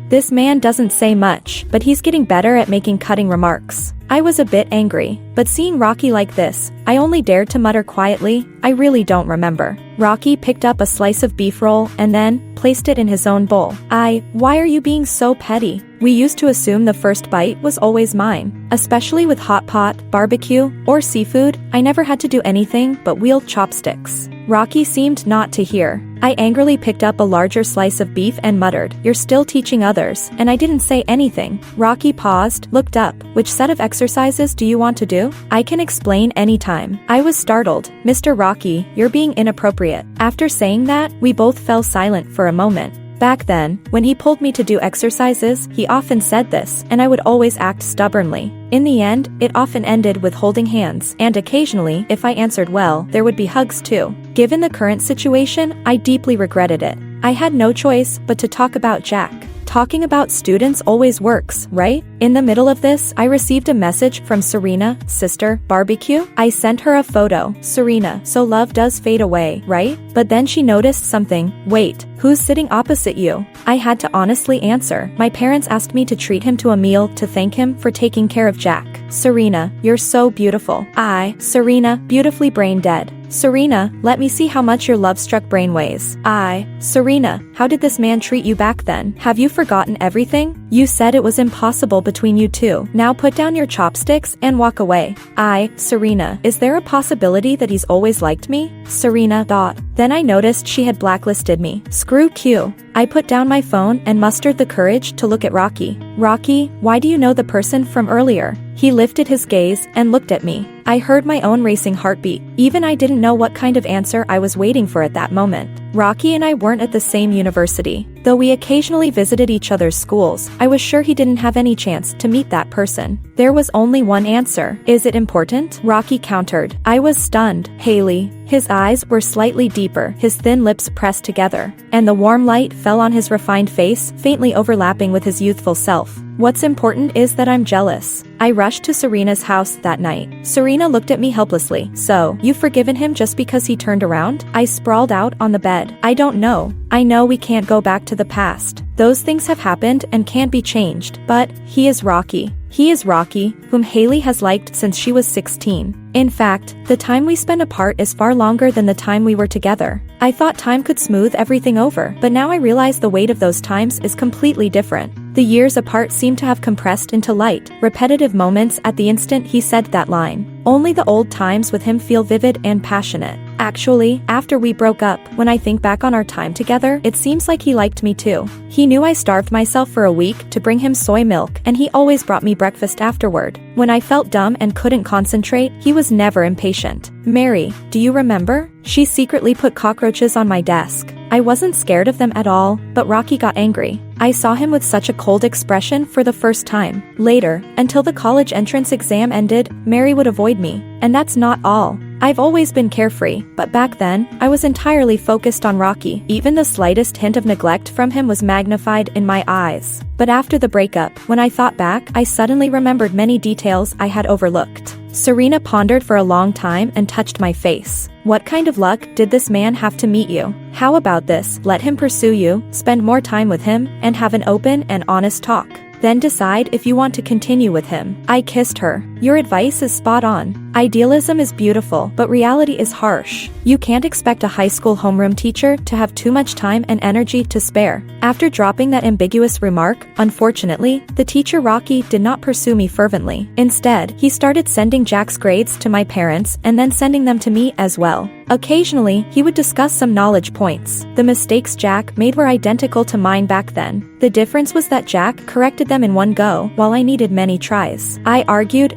This man doesn't say much, but he's getting better at making cutting remarks. I was a bit angry, but seeing Rocky like this, I only dared to mutter quietly, I really don't remember. Rocky picked up a slice of beef roll and then placed it in his own bowl. Why are you being so petty? We used to assume the first bite was always mine. Especially with hot pot, barbecue, or seafood, I never had to do anything but wield chopsticks. Rocky seemed not to hear. I angrily picked up a larger slice of beef and muttered, you're still teaching others, and I didn't say anything. Rocky paused, looked up. Which set of exercises do you want to do? I can explain anytime. I was startled. Mr. Rocky, you're being inappropriate. After saying that, we both fell silent for a moment. Back then, when he pulled me to do exercises, he often said this, and I would always act stubbornly. In the end, it often ended with holding hands, and occasionally, if I answered well, there would be hugs too. Given the current situation, I deeply regretted it. I had no choice but to talk about Jack. Talking about students always works, right? In the middle of this, I received a message from Serena, sister, barbecue. I sent her a photo. Serena, so love does fade away, right? But then she noticed something. Wait, who's sitting opposite you? I had to honestly answer. My parents asked me to treat him to a meal to thank him for taking care of Jack. Serena, you're so beautiful. Serena, beautifully brain dead. Serena, let me see how much your love-struck brain weighs. Serena, how did this man treat you back then? Have you forgotten everything? You said it was impossible between you two. Now put down your chopsticks and walk away. Serena, is there a possibility that he's always liked me? Serena. Then I noticed she had blacklisted me. Screw Q. I put down my phone and mustered the courage to look at Rocky. Rocky, why do you know the person from earlier? He lifted his gaze and looked at me. I heard my own racing heartbeat. Even I didn't know what kind of answer I was waiting for at that moment. Rocky and I weren't at the same university. Though we occasionally visited each other's schools, I was sure he didn't have any chance to meet that person. There was only one answer. Is it important? Rocky countered. I was stunned. Haley. His eyes were slightly deeper, his thin lips pressed together, and the warm light fell on his refined face, faintly overlapping with his youthful self. What's important is that I'm jealous. I rushed to Serena's house that night. Serena looked at me helplessly. So, you've forgiven him just because he turned around? I sprawled out on the bed. I don't know. I know we can't go back to the past. Those things have happened and can't be changed, but he is Rocky. He is Rocky, whom Haley has liked since she was 16. In fact, the time we spent apart is far longer than the time we were together. I thought time could smooth everything over, but now I realize the weight of those times is completely different. The years apart seem to have compressed into light, repetitive moments at the instant he said that line. Only the old times with him feel vivid and passionate. Actually, after we broke up, when I think back on our time together, it seems like he liked me too. He knew I starved myself for a week to bring him soy milk, and he always brought me breakfast afterward. When I felt dumb and couldn't concentrate, he was never impatient. Mary, do you remember? She secretly put cockroaches on my desk. I wasn't scared of them at all, but Rocky got angry. I saw him with such a cold expression for the first time. Later, until the college entrance exam ended, Mary would avoid me. And that's not all. I've always been carefree, but back then, I was entirely focused on Rocky. Even the slightest hint of neglect from him was magnified in my eyes. But after the breakup, when I thought back, I suddenly remembered many details I had overlooked. Serena pondered for a long time and touched my face. What kind of luck did this man have to meet you? How about this? Let him pursue you, spend more time with him, and have an open and honest talk. Then decide if you want to continue with him. I kissed her. Your advice is spot on. Idealism is beautiful, but reality is harsh. You can't expect a high school homeroom teacher to have too much time and energy to spare. After dropping that ambiguous remark, unfortunately, the teacher Rocky did not pursue me fervently. Instead, he started sending Jack's grades to my parents and then sending them to me as well. Occasionally, he would discuss some knowledge points. The mistakes Jack made were identical to mine back then. The difference was that Jack corrected them in one go, while I needed many tries. I argued,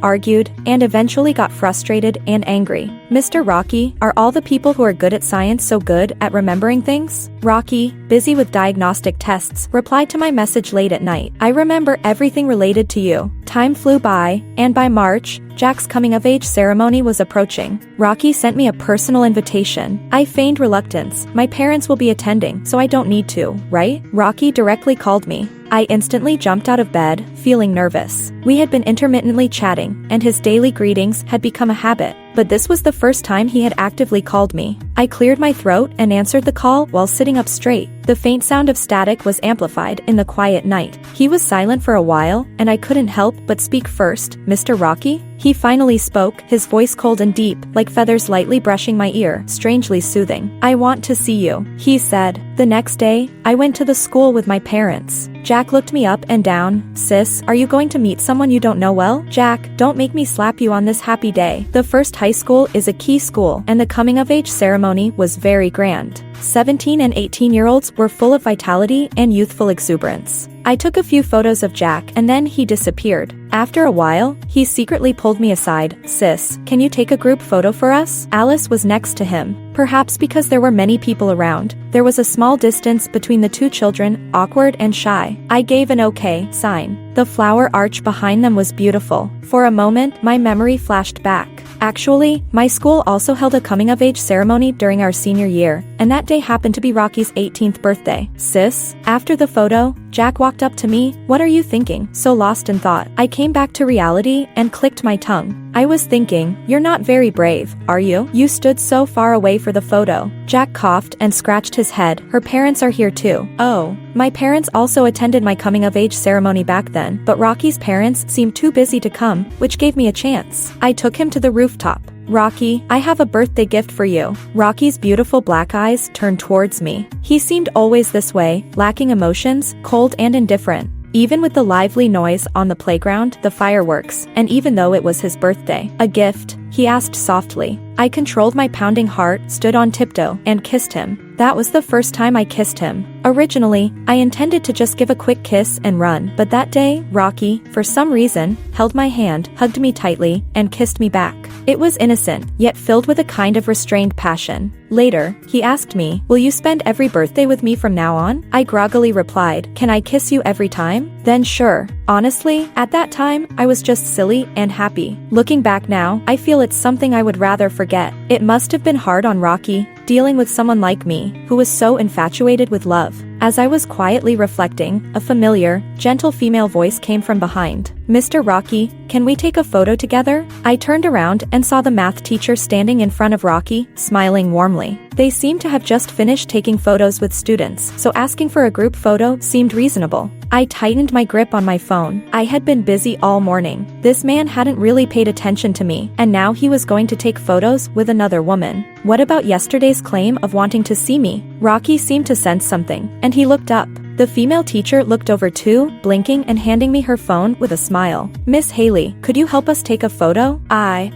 and eventually got frustrated and angry. Mr. Rocky, are all the people who are good at science so good at remembering things? Rocky, busy with diagnostic tests, replied to my message late at night. I remember everything related to you. Time flew by, and by March, Jack's coming-of-age ceremony was approaching. Rocky sent me a personal invitation. I feigned reluctance. My parents will be attending, so I don't need to, right? Rocky directly called me. I instantly jumped out of bed, feeling nervous. We had been intermittently chatting, and his daily greetings had become a habit. But this was the first time he had actively called me. I cleared my throat and answered the call while sitting up straight. The faint sound of static was amplified in the quiet night. He was silent for a while, and I couldn't help but speak first. Mr. Rocky? He finally spoke, his voice cold and deep, like feathers lightly brushing my ear, strangely soothing. I want to see you, he said. The next day, I went to the school with my parents. Jack looked me up and down. Sis, are you going to meet someone you don't know well? Jack, don't make me slap you on this happy day. The first high school is a key school, and the coming-of-age ceremony was very grand. 17 and 18-year-olds were full of vitality and youthful exuberance. I took a few photos of Jack and then he disappeared. After a while, he secretly pulled me aside. Sis, can you take a group photo for us? Alice was next to him. Perhaps because there were many people around, there was a small distance between the two children, awkward and shy. I gave an okay sign. The flower arch behind them was beautiful. For a moment, my memory flashed back. Actually, my school also held a coming-of-age ceremony during our senior year, and that day happened to be Rocky's 18th birthday. Sis, after the photo, Jack walked up to me. What are you thinking? So lost in thought. I came back to reality and clicked my tongue. I was thinking, you're not very brave, are you? You stood so far away for the photo. Jack coughed and scratched his head. Her parents are here too. Oh. My parents also attended my coming-of-age ceremony back then, but Rocky's parents seemed too busy to come, which gave me a chance. I took him to the rooftop. Rocky, I have a birthday gift for you. Rocky's beautiful black eyes turned towards me. He seemed always this way, lacking emotions, cold and indifferent. Even with the lively noise on the playground, the fireworks, and even though it was his birthday. A gift? He asked softly. I controlled my pounding heart, stood on tiptoe, and kissed him. That was the first time I kissed him. Originally, I intended to just give a quick kiss and run, but that day, Rocky, for some reason, held my hand, hugged me tightly, and kissed me back. It was innocent, yet filled with a kind of restrained passion. Later, he asked me, will you spend every birthday with me from now on? I groggily replied, can I kiss you every time? Then sure. Honestly, at that time, I was just silly and happy. Looking back now, I feel it's something I would rather forget. It must have been hard on Rocky, dealing with someone like me, who was so infatuated with love. As I was quietly reflecting, a familiar, gentle female voice came from behind. Mr. Rocky, can we take a photo together? I turned around and saw the math teacher standing in front of Rocky, smiling warmly. They seemed to have just finished taking photos with students, so asking for a group photo seemed reasonable. I tightened my grip on my phone. I had been busy all morning. This man hadn't really paid attention to me, and now he was going to take photos with another woman. What about yesterday's claim of wanting to see me? Rocky seemed to sense something, and he looked up. The female teacher looked over too, blinking and handing me her phone with a smile. Miss Haley, could you help us take a photo?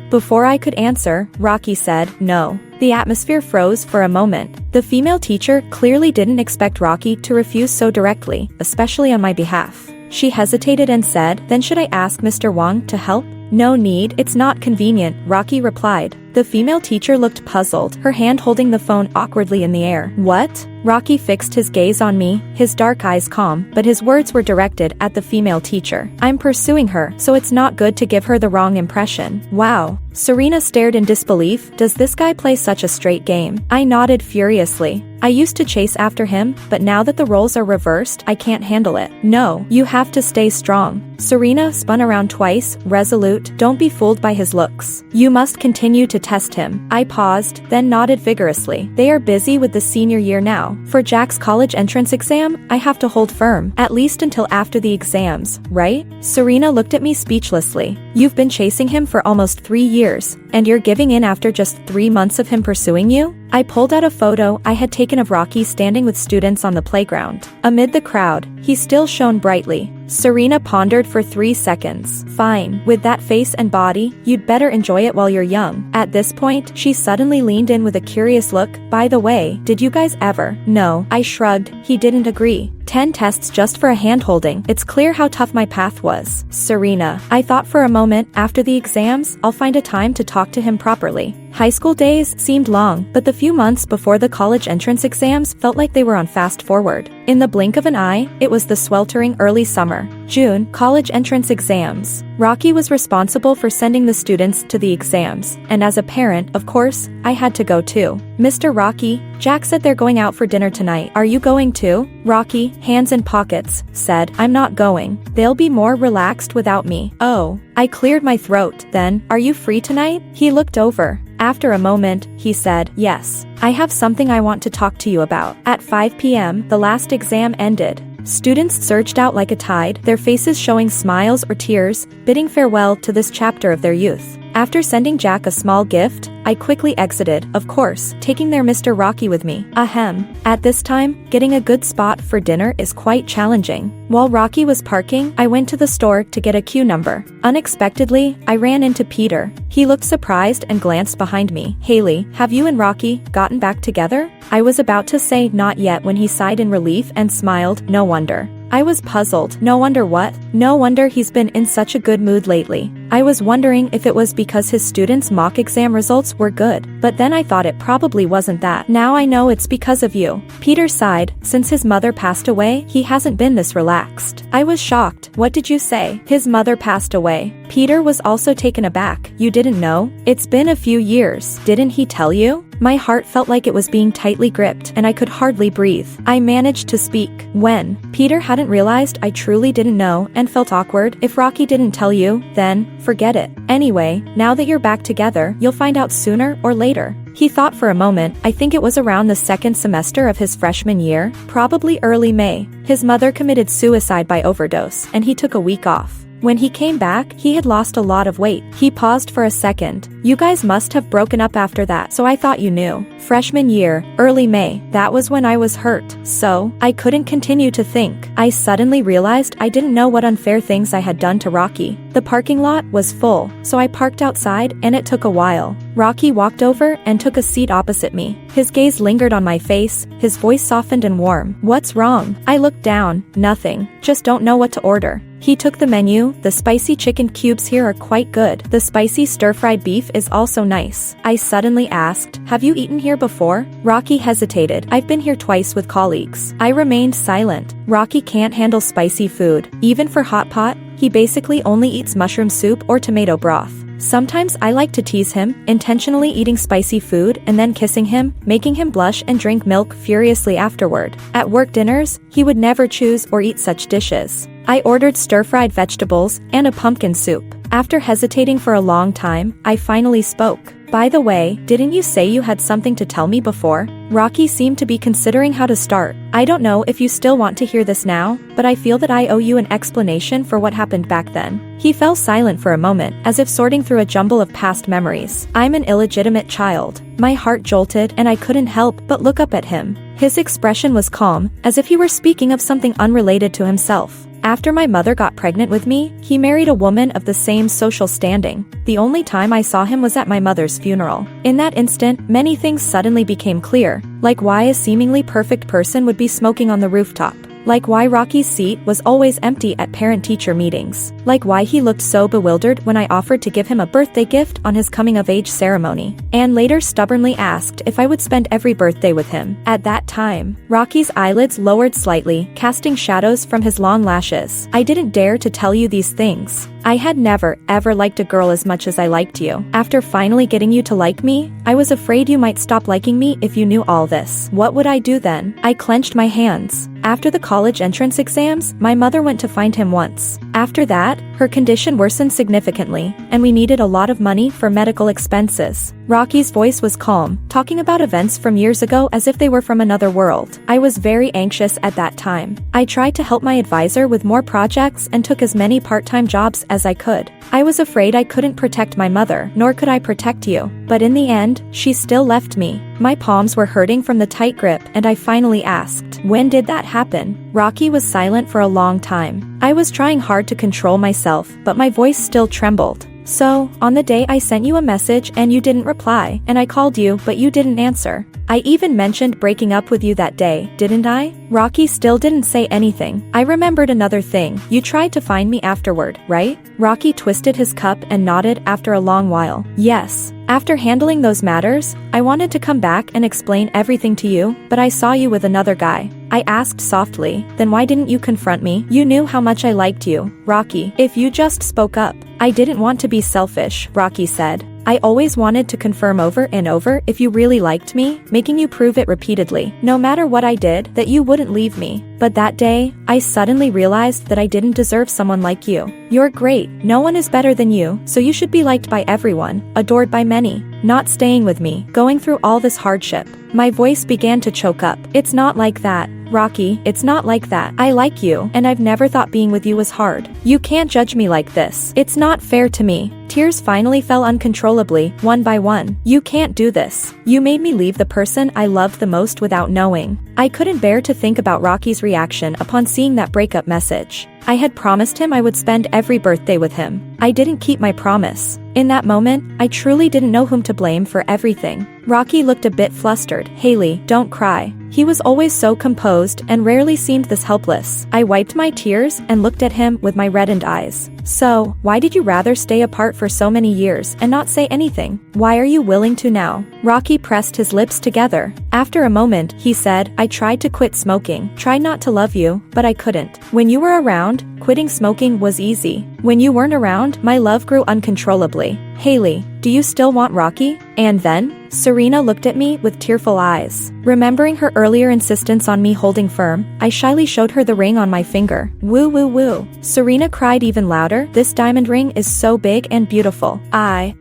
Before I could answer, Rocky said, no. The atmosphere froze for a moment. The female teacher clearly didn't expect Rocky to refuse so directly, especially on my behalf. She hesitated and said, then should I ask Mr. Wong to help? No need, it's not convenient, Rocky replied. The female teacher looked puzzled, her hand holding the phone awkwardly in the air. What? Rocky fixed his gaze on me, his dark eyes calm, but his words were directed at the female teacher. I'm pursuing her, so it's not good to give her the wrong impression. Wow. Serena stared in disbelief. Does this guy play such a straight game? I nodded furiously. I used to chase after him, but now that the roles are reversed, I can't handle it. No, you have to stay strong. Serena spun around twice, resolute. Don't be fooled by his looks. You must continue to test him. I paused, then nodded vigorously. They are busy with the senior year now. For Jack's college entrance exam, I have to hold firm, at least until after the exams, right? Serena looked at me speechlessly. You've been chasing him for almost 3 years, and you're giving in after just 3 months of him pursuing you? I pulled out a photo I had taken of Rocky standing with students on the playground. Amid the crowd, he still shone brightly. Serena pondered for 3 seconds. Fine, with that face and body, you'd better enjoy it while you're young. At this point, she suddenly leaned in with a curious look. By the way, did you guys ever? No, I shrugged. He didn't agree. 10 tests just for a hand-holding. It's clear how tough my path was. Serena. I thought for a moment, after the exams, I'll find a time to talk to him properly. High school days seemed long, but the few months before the college entrance exams felt like they were on fast forward. In the blink of an eye, it was the sweltering early summer. June, college entrance exams. Rocky was responsible for sending the students to the exams, and as a parent, of course, I had to go too. Mr. Rocky, Jack said they're going out for dinner tonight. Are you going too? Rocky, hands in pockets, said, I'm not going. They'll be more relaxed without me. Oh. I cleared my throat. Then, are you free tonight? He looked over. After a moment, he said, yes. I have something I want to talk to you about. At 5 p.m., the last exam ended. Students surged out like a tide, their faces showing smiles or tears, bidding farewell to this chapter of their youth. After sending Jack a small gift, I quickly exited, of course, taking their Mr. Rocky with me. Ahem. At this time, getting a good spot for dinner is quite challenging. While Rocky was parking, I went to the store to get a queue number. Unexpectedly, I ran into Peter. He looked surprised and glanced behind me. Haley, have you and Rocky gotten back together? I was about to say not yet when he sighed in relief and smiled. No wonder. I was puzzled. No wonder what? No wonder he's been in such a good mood lately. I was wondering if it was because his students' mock exam results were good, but then I thought it probably wasn't that. Now I know it's because of you. Peter sighed. Since his mother passed away, he hasn't been this relaxed. I was shocked. What did you say? His mother passed away. Peter was also taken aback. You didn't know? It's been a few years. Didn't he tell you? My heart felt like it was being tightly gripped, and I could hardly breathe. I managed to speak. When? Peter hadn't realized I truly didn't know and felt awkward. If Rocky didn't tell you, then, forget it. Anyway, now that you're back together, you'll find out sooner or later. He thought for a moment. I think it was around the second semester of his freshman year, probably early May. His mother committed suicide by overdose, and he took a week off. When he came back, he had lost a lot of weight. He paused for a second. You guys must have broken up after that, so I thought you knew. Freshman year, early May, that was when I was hurt. So, I couldn't continue to think. I suddenly realized I didn't know what unfair things I had done to Rocky. The parking lot was full, so I parked outside, and it took a while. Rocky walked over and took a seat opposite me. His gaze lingered on my face, his voice softened and warm. What's wrong? I looked down. Nothing. Just don't know what to order. He took the menu. The spicy chicken cubes here are quite good. The spicy stir-fried beef is also nice. I suddenly asked, have you eaten here before? Rocky hesitated. I've been here twice with colleagues. I remained silent. Rocky can't handle spicy food. Even for hot pot, he basically only eats mushroom soup or tomato broth. Sometimes I like to tease him, intentionally eating spicy food and then kissing him, making him blush and drink milk furiously afterward. At work dinners, he would never choose or eat such dishes. I ordered stir-fried vegetables and a pumpkin soup. After hesitating for a long time, I finally spoke. By the way, didn't you say you had something to tell me before? Rocky seemed to be considering how to start. I don't know if you still want to hear this now, but I feel that I owe you an explanation for what happened back then. He fell silent for a moment, as if sorting through a jumble of past memories. I'm an illegitimate child. My heart jolted, and I couldn't help but look up at him. His expression was calm, as if he were speaking of something unrelated to himself. After my mother got pregnant with me, he married a woman of the same social standing. The only time I saw him was at my mother's funeral. In that instant, many things suddenly became clear, like why a seemingly perfect person would be smoking on the rooftop. Like why Rocky's seat was always empty at parent-teacher meetings. Like why he looked so bewildered when I offered to give him a birthday gift on his coming-of-age ceremony. And later stubbornly asked if I would spend every birthday with him. At that time, Rocky's eyelids lowered slightly, casting shadows from his long lashes. I didn't dare to tell you these things. I had never, ever liked a girl as much as I liked you. After finally getting you to like me, I was afraid you might stop liking me if you knew all this. What would I do then? I clenched my hands. After the college entrance exams, my mother went to find him once. After that, her condition worsened significantly, and we needed a lot of money for medical expenses. Rocky's voice was calm, talking about events from years ago as if they were from another world. I was very anxious at that time. I tried to help my advisor with more projects and took as many part-time jobs as I could. I was afraid I couldn't protect my mother, nor could I protect you. But in the end, she still left me. My palms were hurting from the tight grip, and I finally asked, "When did that happen?" Rocky was silent for a long time. I was trying hard to control myself, but my voice still trembled. "So, on the day I sent you a message and you didn't reply, and I called you but you didn't answer. I even mentioned breaking up with you that day, didn't I?" Rocky still didn't say anything. I remembered another thing. "You tried to find me afterward, right?" Rocky twisted his cup and nodded after a long while. "Yes. After handling those matters, I wanted to come back and explain everything to you, but I saw you with another guy." I asked softly, "Then why didn't you confront me? You knew how much I liked you, Rocky. If you just spoke up." "I didn't want to be selfish," Rocky said. "I always wanted to confirm over and over if you really liked me, making you prove it repeatedly, no matter what I did, that you wouldn't leave me. But that day, I suddenly realized that I didn't deserve someone like you. You're great, no one is better than you, so you should be liked by everyone, adored by many. Not staying with me, going through all this hardship." My voice began to choke up. "It's not like that, Rocky, it's not like that. I like you, and I've never thought being with you was hard. You can't judge me like this. It's not fair to me." Tears finally fell uncontrollably, one by one. "You can't do this. You made me leave the person I loved the most without knowing." I couldn't bear to think about Rocky's reaction upon seeing that breakup message. I had promised him I would spend every birthday with him. I didn't keep my promise. In that moment, I truly didn't know whom to blame for everything. Rocky looked a bit flustered. "Haley, don't cry." He was always so composed and rarely seemed this helpless. I wiped my tears and looked at him with my reddened eyes. "So, why did you rather stay apart for so many years and not say anything? Why are you willing to now?" Rocky pressed his lips together. After a moment, he said, "I tried to quit smoking, tried not to love you, but I couldn't. When you were around, quitting smoking was easy. When you weren't around, my love grew uncontrollably. Haley, do you still want Rocky?" And then, Serena looked at me with tearful eyes. Remembering her earlier insistence on me holding firm, I shyly showed her the ring on my finger. "Woo woo woo." Serena cried even louder. "This diamond ring is so big and beautiful."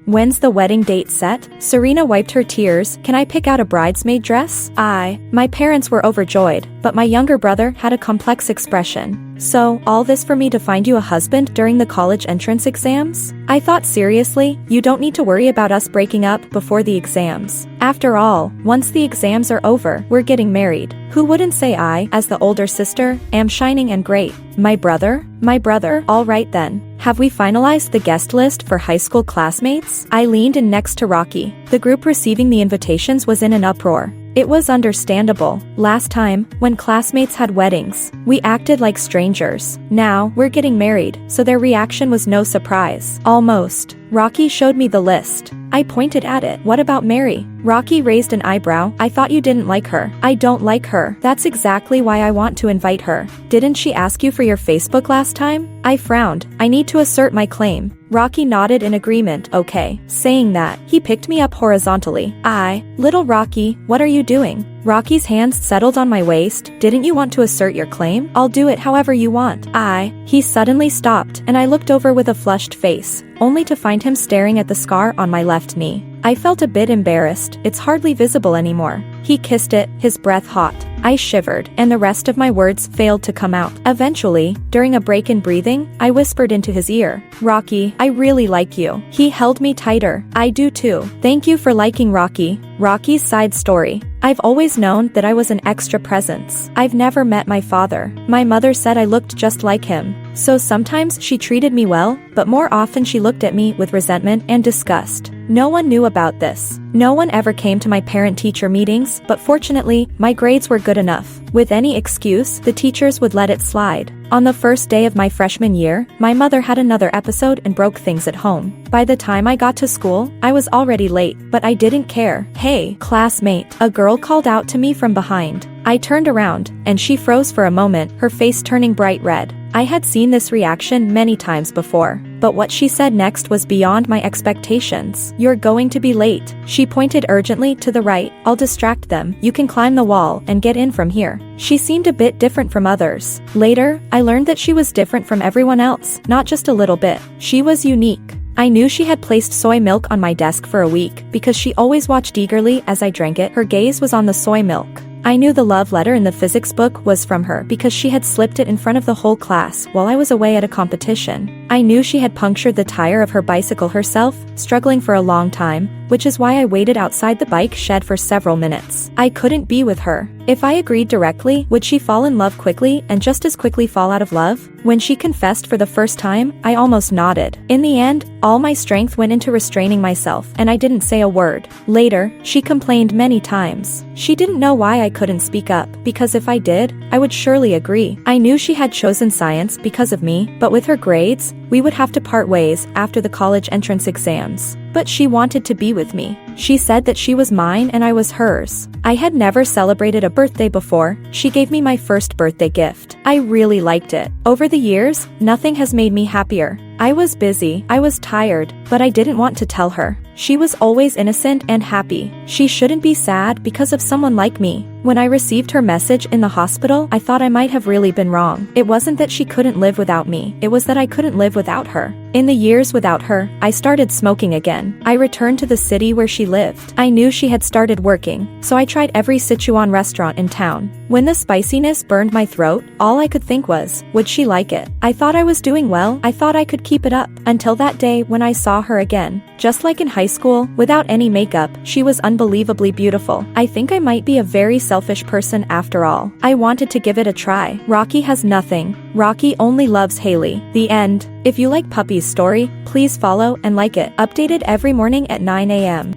When's the wedding date set?" Serena wiped her tears. "Can I pick out a bridesmaid dress?" My parents were overjoyed, but my younger brother had a complex expression. "So, all this for me to find you a husband during the college entrance exams?" I thought seriously, "You don't need to worry about us breaking up before the exams. After all, once the exams are over, we're getting married." Who wouldn't say I, as the older sister, am shining and great? My brother? All right then. Have we finalized the guest list for high school classmates?" I leaned in next to Rocky. The group receiving the invitations was in an uproar. It was understandable. Last time, when classmates had weddings, we acted like strangers. Now, we're getting married, so their reaction was no surprise. Almost. Rocky showed me the list. I pointed at it. "What about Mary?" Rocky raised an eyebrow. "I thought you didn't like her." "I don't like her. That's exactly why I want to invite her." "Didn't she ask you for your Facebook last time?" I frowned. "I need to assert my claim." Rocky nodded in agreement. "Okay." Saying that, he picked me up horizontally. "Little Rocky, what are you doing?" Rocky's hands settled on my waist. "Didn't you want to assert your claim? I'll do it however you want." He suddenly stopped, and I looked over with a flushed face, only to find him staring at the scar on my left knee. I felt a bit embarrassed. It's hardly visible anymore. He kissed it, his breath hot. I shivered, and the rest of my words failed to come out. Eventually, during a break in breathing, I whispered into his ear, "Rocky, I really like you." He held me tighter. "I do too." "Thank you for liking Rocky." Rocky's side story. I've always known that I was an extra presence. I've never met my father. My mother said I looked just like him. So sometimes she treated me well, but more often she looked at me with resentment and disgust. No one knew about this. No one ever came to my parent-teacher meetings, but fortunately, my grades were good enough. With any excuse, the teachers would let it slide. On the first day of my freshman year, my mother had another episode and broke things at home. By the time I got to school, I was already late, but I didn't care. "Hey, classmate," a girl called out to me from behind. I turned around, and she froze for a moment, her face turning bright red. I had seen this reaction many times before, but what she said next was beyond my expectations. "You're going to be late." She pointed urgently to the right. "I'll distract them. You can climb the wall and get in from here." She seemed a bit different from others. Later, I learned that she was different from everyone else, not just a little bit. She was unique. I knew she had placed soy milk on my desk for a week because she always watched eagerly as I drank it. Her gaze was on the soy milk. I knew the love letter in the physics book was from her because she had slipped it in front of the whole class while I was away at a competition. I knew she had punctured the tire of her bicycle herself, struggling for a long time, which is why I waited outside the bike shed for several minutes. I couldn't be with her. If I agreed directly, would she fall in love quickly and just as quickly fall out of love? When she confessed for the first time, I almost nodded. In the end, all my strength went into restraining myself, and I didn't say a word. Later, she complained many times. She didn't know why I couldn't speak up, because if I did, I would surely agree. I knew she had chosen science because of me, but with her grades, we would have to part ways after the college entrance exams. But she wanted to be with me. She said that she was mine and I was hers. I had never celebrated a birthday before. She gave me my first birthday gift. I really liked it. Over the years, nothing has made me happier. I was busy, I was tired, but I didn't want to tell her. She was always innocent and happy. She shouldn't be sad because of someone like me. When I received her message in the hospital, I thought I might have really been wrong. It wasn't that she couldn't live without me, it was that I couldn't live without her. In the years without her, I started smoking again. I returned to the city where she lived. I knew she had started working, so I tried every Sichuan restaurant in town. When the spiciness burned my throat, all I could think was, would she like it? I thought I was doing well, I thought I could keep it up, until that day when I saw her again. Just like in high school, without any makeup, she was unbelievably beautiful. I think I might be a very selfish person after all. I wanted to give it a try. Rocky has nothing. Rocky only loves Haley. The end. If you like Puppy's story, please follow and like it. Updated every morning at 9 a.m.